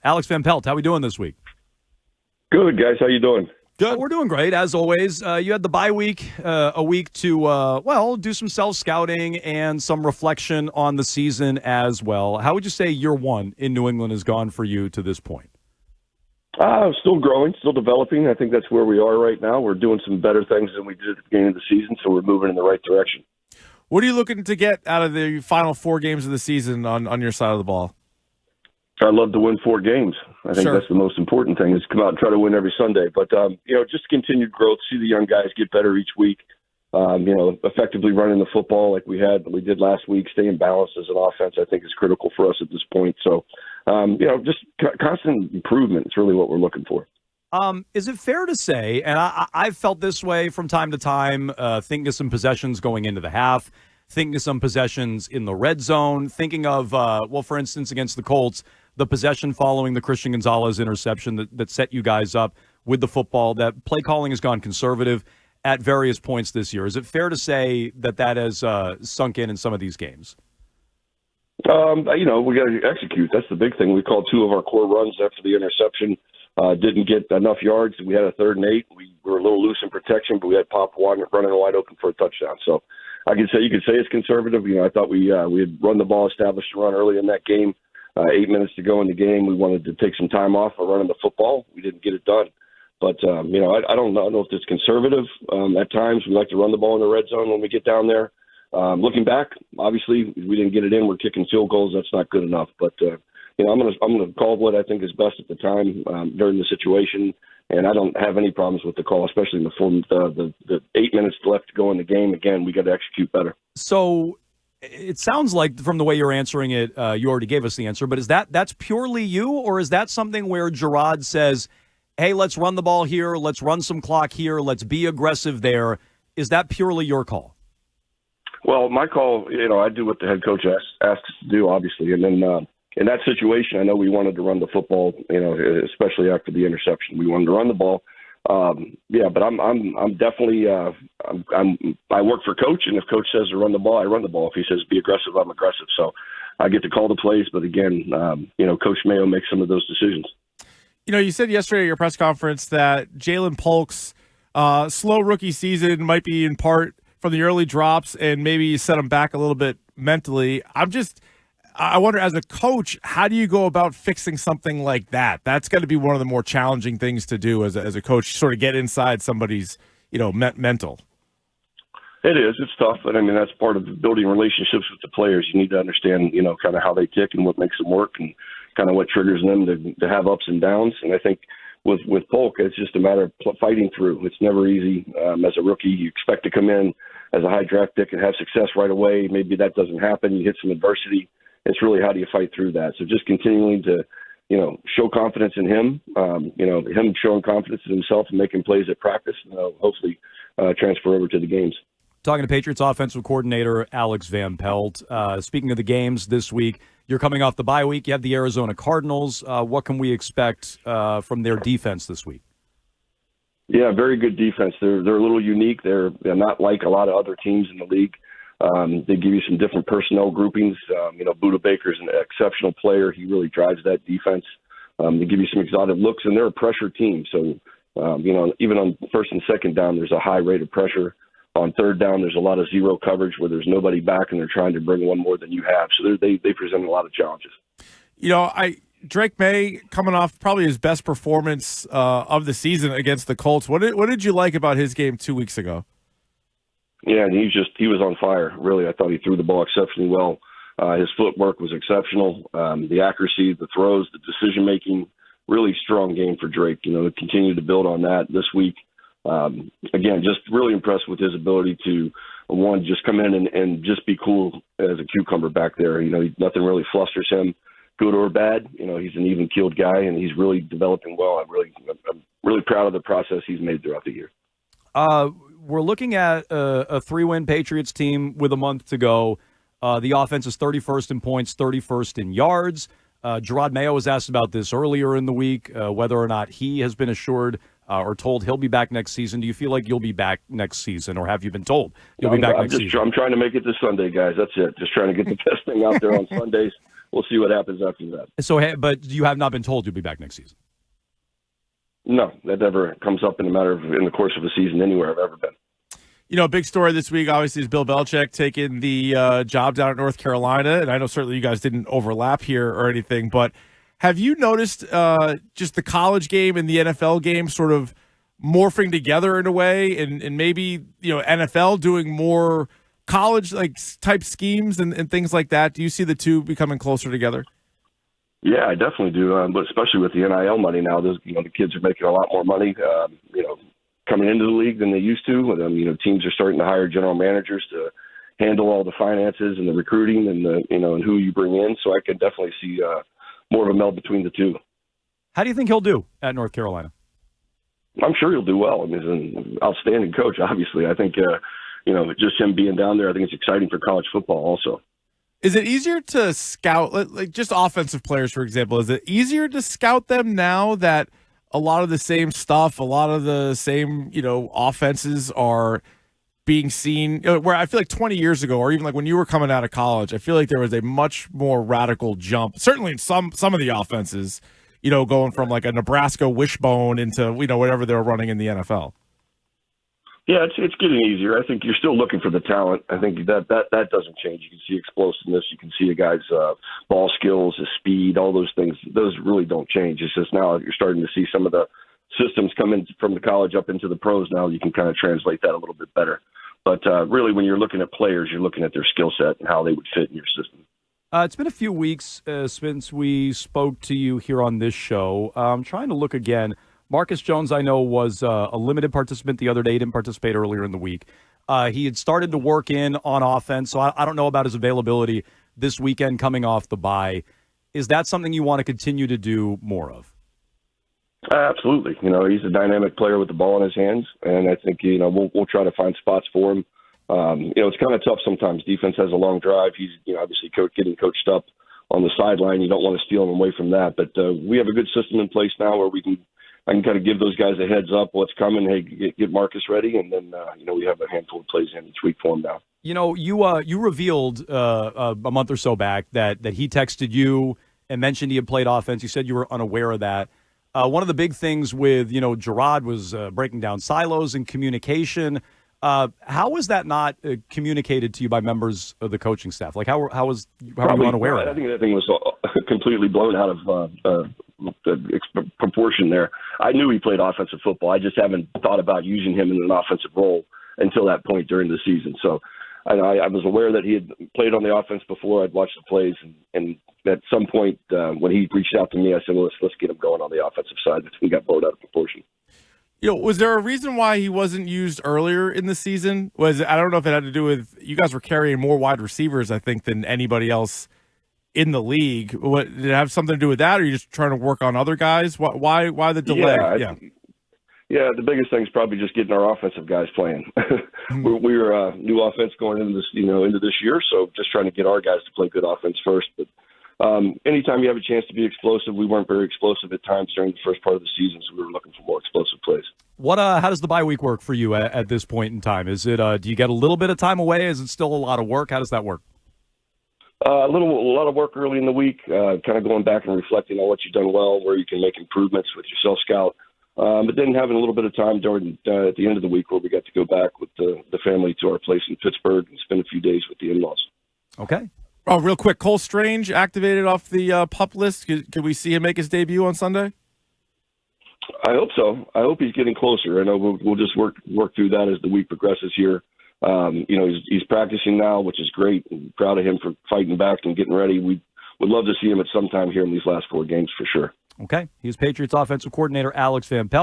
Alex Van Pelt, how we doing this week? Good, guys. How you doing? Good. We're doing great, as always. You had the bye week, a week to, do some self-scouting and some reflection on the season as well. How would you say year one in New England has gone for you to this point? Still growing, still developing. I think that's where we are right now. We're doing some better things than we did at the beginning of the season, so we're moving in the right direction. What are you looking to get out of the final 4 games of the season on your side of the ball? I'd love to win 4 games. I think that's the most important thing, is come out and try to win every Sunday. But, just continued growth, see the young guys get better each week, effectively running the football like we did last week, staying balanced as an offense, I think is critical for us at this point. So, just constant improvement is really what we're looking for. Is it fair to say, and I've felt this way from time to time, thinking of some possessions going into the half, thinking of some possessions in the red zone, thinking of, for instance, against the Colts, the possession following the Christian Gonzalez interception that set you guys up with the football, that play calling has gone conservative at various points this year. Is it fair to say that has sunk in some of these games? We got to execute. That's the big thing. We called 2 of our core runs after the interception. Didn't get enough yards. We had a 3rd and 8. We were a little loose in protection, but we had Pop running wide open for a touchdown. So you could say it's conservative. I thought we had run the ball, established a run early in that game. 8 minutes to go in the game. We wanted to take some time off for running the football. We didn't get it done. But, I don't know if it's conservative. At times, we like to run the ball in the red zone when we get down there. Looking back, obviously, we didn't get it in. We're kicking field goals. That's not good enough. But, I'm going to call what I think is best at the time during the situation. And I don't have any problems with the call, especially in the 8 minutes left to go in the game. Again, we got to execute better. So it sounds like from the way you're answering it, you already gave us the answer, but that's purely you, or is that something where Gerard says, hey, let's run the ball here, let's run some clock here, let's be aggressive there? Is that purely your call? Well, my call, I do what the head coach asks us to do, obviously. And then in that situation, I know we wanted to run the football, especially after the interception. We wanted to run the ball. But I'm definitely I work for coach, and if coach says to run the ball, I run the ball. If he says be aggressive, I'm aggressive. So I get to call the plays, but again, Coach Mayo makes some of those decisions. You said yesterday at your press conference that Jalen Polk's slow rookie season might be in part from the early drops, and maybe you set him back a little bit mentally. I wonder, as a coach, how do you go about fixing something like that? That's got to be one of the more challenging things to do as a coach, sort of get inside somebody's, mental. It is. It's tough. But that's part of building relationships with the players. You need to understand, kind of how they tick and what makes them work and kind of what triggers them to have ups and downs. And I think with Polk, it's just a matter of fighting through. It's never easy. As a rookie, you expect to come in as a high draft pick and have success right away. Maybe that doesn't happen. You hit some adversity. It's really how do you fight through that. So just continuing to, show confidence in him, him showing confidence in himself and making plays at practice, hopefully transfer over to the games. Talking to Patriots offensive coordinator Alex Van Pelt. Speaking of the games this week, you're coming off the bye week. You have the Arizona Cardinals. What can we expect from their defense this week? Yeah, very good defense. They're a little unique. They're not like a lot of other teams in the league. They give you some different personnel groupings. Budda Baker's an exceptional player. He really drives that defense. They give you some exotic looks, and they're a pressure team. So, even on first and second down, there's a high rate of pressure. On third down, there's a lot of zero coverage where there's nobody back, and they're trying to bring one more than you have. So they present a lot of challenges. Drake Maye coming off probably his best performance of the season against the Colts. What did you like about his game 2 weeks ago? Yeah, and he was on fire, really. I thought he threw the ball exceptionally well. His footwork was exceptional. The accuracy, the throws, the decision-making, really strong game for Drake. Continue to build on that this week. Again, just really impressed with his ability to, one, just come in and just be cool as a cucumber back there. Nothing really flusters him, good or bad. He's an even-keeled guy, and he's really developing well. I'm really proud of the process he's made throughout the year. We're looking at a 3-win Patriots team with a month to go. The offense is 31st in points, 31st in yards. Gerard Mayo was asked about this earlier in the week, whether or not he has been assured or told he'll be back next season. Do you feel like you'll be back next season, or have you been told you'll be back next season? I'm trying to make it this Sunday, guys. That's it. Just trying to get the best thing out there on Sundays. we'll see what happens after that. So, but you have not been told you'll be back next season? No, that never comes up in the course of a season anywhere I've ever been. You know, a big story this week, obviously, is Bill Belichick taking the job down at North Carolina. And I know certainly you guys didn't overlap here or anything, but have you noticed just the college game and the NFL game sort of morphing together in a way, and maybe, you know, NFL doing more college like type schemes and things like that? Do you see the two becoming closer together? Yeah, I definitely do. But especially with the NIL money now, the kids are making a lot more money, coming into the league than they used to. And, teams are starting to hire general managers to handle all the finances and the recruiting and who you bring in. So I can definitely see more of a meld between the two. How do you think he'll do at North Carolina? I'm sure he'll do well. I mean, he's an outstanding coach, obviously. I think, just him being down there, I think it's exciting for college football also. Is it easier to scout, like just offensive players, for example, is it easier to scout them now that a lot of the same stuff, a lot of the same, offenses are being seen, where I feel like 20 years ago, or even like when you were coming out of college, I feel like there was a much more radical jump, certainly in some of the offenses, going from like a Nebraska wishbone into, whatever they were running in the NFL. Yeah, it's getting easier. I think you're still looking for the talent. I think that doesn't change. You can see explosiveness. You can see a guy's ball skills, his speed, all those things. Those really don't change. It's just now you're starting to see some of the systems come in from the college up into the pros. Now you can kind of translate that a little bit better. But really, when you're looking at players, you're looking at their skill set and how they would fit in your system. It's been a few weeks since we spoke to you here on this show. I'm trying to look again. Marcus Jones, I know, was a limited participant the other day. He didn't participate earlier in the week. He had started to work in on offense, so I don't know about his availability this weekend coming off the bye. Is that something you want to continue to do more of? Absolutely. He's a dynamic player with the ball in his hands, and I think, we'll try to find spots for him. It's kind of tough sometimes. Defense has a long drive. He's, obviously getting coached up on the sideline. You don't want to steal him away from that. But we have a good system in place now where I can kind of give those guys a heads up what's coming. Hey, get Marcus ready, and then we have a handful of plays in each week for him now. You revealed a month or so back that he texted you and mentioned he had played offense. You said you were unaware of that. One of the big things with Gerard was breaking down silos and communication. How was that not communicated to you by members of the coaching staff? Like how are you unaware of that? I think that thing was completely blown out of proportion there. I knew he played offensive football. I just haven't thought about using him in an offensive role until that point during the season. So I was aware that he had played on the offense before. I'd watched the plays, and at some point when he reached out to me, I said, well, let's get him going on the offensive side. He got blown out of proportion. Was there a reason why he wasn't used earlier in the season? I don't know if it had to do with you guys were carrying more wide receivers, I think, than anybody else in the league. Did it have something to do with that, or are you just trying to work on other guys? Why the delay? Yeah, the biggest thing is probably just getting our offensive guys playing. We're a new offense going into this, into this year, so just trying to get our guys to play good offense first. But anytime you have a chance to be explosive, we weren't very explosive at times during the first part of the season, so we were looking for more explosive plays. How does the bye week work for you at this point in time? Is it do you get a little bit of time away? Is it still a lot of work? How does that work? A lot of work early in the week, kind of going back and reflecting on what you've done well, where you can make improvements with your self-scout. But then having a little bit of time during at the end of the week where we got to go back with the family to our place in Pittsburgh and spend a few days with the in-laws. Okay. Oh, real quick, Cole Strange activated off the PUP list. Could we see him make his debut on Sunday? I hope so. I hope he's getting closer. I know we'll just work through that as the week progresses here. He's practicing now, which is great. I'm proud of him for fighting back and getting ready. We would love to see him at some time here in these last 4 games for sure. Okay. He's Patriots offensive coordinator Alex Van Pelt.